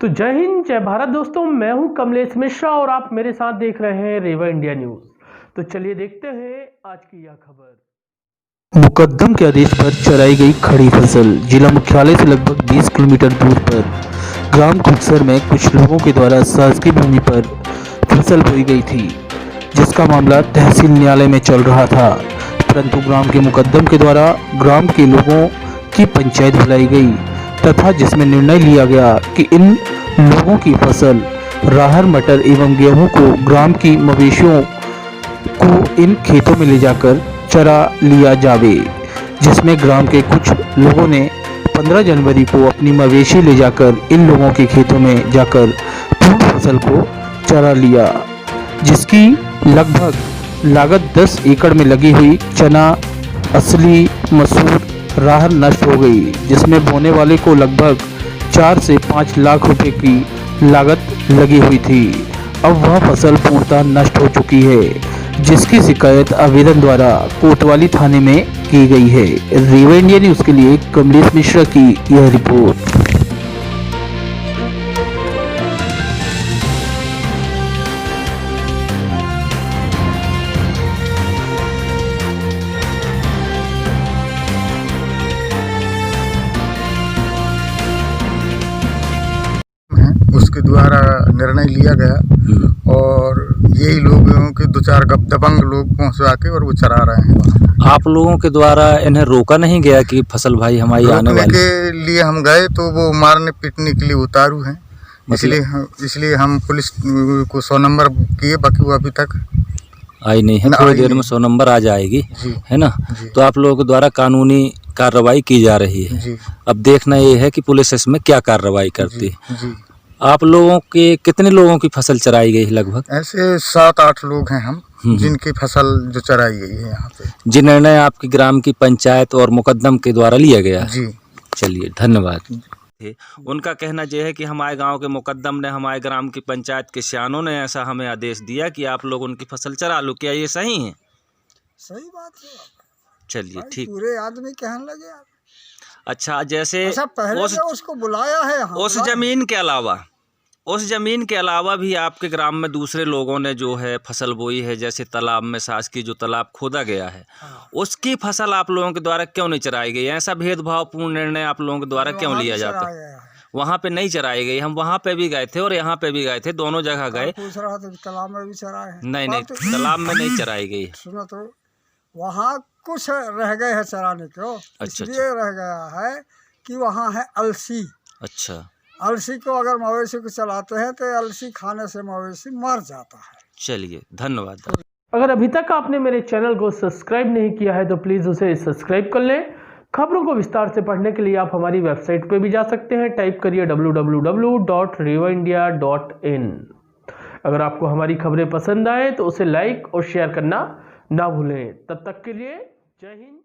तो जय हिंद जय भारत दोस्तों, मैं हूं कमलेश मिश्रा और आप मेरे साथ देख रहे हैं रेवा इंडिया न्यूज। तो चलिए देखते हैं आज की यह खबर। मुकद्दम के आदेश पर चराई गई खड़ी फसल। जिला मुख्यालय से लगभग 20 किलोमीटर दूर पर ग्राम खुक्सर में कुछ लोगों के द्वारा शासकीय भूमि पर फसल बोई गई थी, जिसका मामला तहसील न्यायालय में चल रहा था। परंतु ग्राम के मुकद्दम के द्वारा ग्राम के लोगों की पंचायत बुलाई गई तथा जिसमें निर्णय लिया गया कि इन लोगों की फसल राहर, मटर एवं गेहूं को ग्राम की मवेशियों को इन खेतों में ले जाकर चरा लिया जावे, जिसमें ग्राम के कुछ लोगों ने 15 जनवरी को अपनी मवेशी ले जाकर इन लोगों के खेतों में जाकर पूर्ण फसल को चरा लिया, जिसकी लगभग लागत 10 एकड़ में लगी हुई चना, असली, मसूर, राहर नष्ट हो गई, जिसमें बोने वाले को लगभग 4 से 5 लाख रुपए की लागत लगी हुई थी। अब वह फसल पूर्णतः नष्ट हो चुकी है, जिसकी शिकायत आवेदन द्वारा कोतवाली थाने में की गई है। रेवा इंडिया न्यूज के लिए कमलेश मिश्रा की यह रिपोर्ट। उसके द्वारा निर्णय लिया गया और यही लोगों के 2-4 दबंग लोग पहुंचा के और वो चरा रहे हैं। आप लोगों के द्वारा इन्हें रोका नहीं गया कि फसल भाई हमारी आने वाली के लिए हम गए तो वो मारने पीटने के लिए उतारू हैं, इसलिए हम पुलिस को 100 नंबर किए, बाकी वो अभी तक आई नहीं है। थोड़ी देर में 100 नंबर आ जाएगी, है ना। तो आप लोगों के द्वारा कानूनी कार्रवाई की जा रही है। अब देखना ये है कि पुलिस इसमें क्या कार्रवाई करती है। आप लोगों के कितने लोगों की फसल चराई गई लगभग? ऐसे 7-8 लोग हैं हम, जिनकी फसल जो चराई गई है यहाँ पे। जी, निर्णय आपकी ग्राम की पंचायत और मुकद्दम के द्वारा लिया गया जी। चलिए, धन्यवाद। उनका कहना यह है कि हमारे गांव के मुकद्दम ने, हमारे ग्राम की पंचायत के सियानों ने ऐसा हमें आदेश दिया कि आप लोग उनकी फसल चरा लो। क्या ये सही है? सही बात है। चलिए ठीक। पूरे आदमी कहने लगे आप। अच्छा, जैसे पहले से उसको बुलाया है उस जमीन के अलावा भी आपके ग्राम में दूसरे लोगों ने जो है फसल बोई है, जैसे तालाब में शासकीय जो तालाब खोदा गया है, उसकी फसल आप लोगों के द्वारा क्यों नहीं चराई गई? ऐसा भेदभावपूर्ण निर्णय आप लोगों के द्वारा क्यों लिया जाता है? वहाँ पे नहीं चराई गई। हम वहाँ पे भी गए थे और यहाँ पे भी गए थे, दोनों जगह गए। पूछ रहा था तालाब में भी चराए हैं? नहीं, तालाब में नहीं चराई गई। सुनो तो, वहाँ कुछ रह गए हैं चराने को। इसलिए रह गया है कि वहाँ है अलसी। अच्छा, अलसी को अगर मवेशी को चलाते हैं तो अलसी खाने से मवेशी मर जाता है। चलिए, धन्यवाद। अगर अभी तक आपने मेरे चैनल को सब्सक्राइब नहीं किया है तो प्लीज़ उसे सब्सक्राइब कर लें। खबरों को विस्तार से पढ़ने के लिए आप हमारी वेबसाइट पर भी जा सकते हैं। टाइप करिए www.revaindia.in। अगर आपको हमारी खबरें पसंद आए तो उसे लाइक और शेयर करना ना भूलें। तब तक के लिए जय हिंद।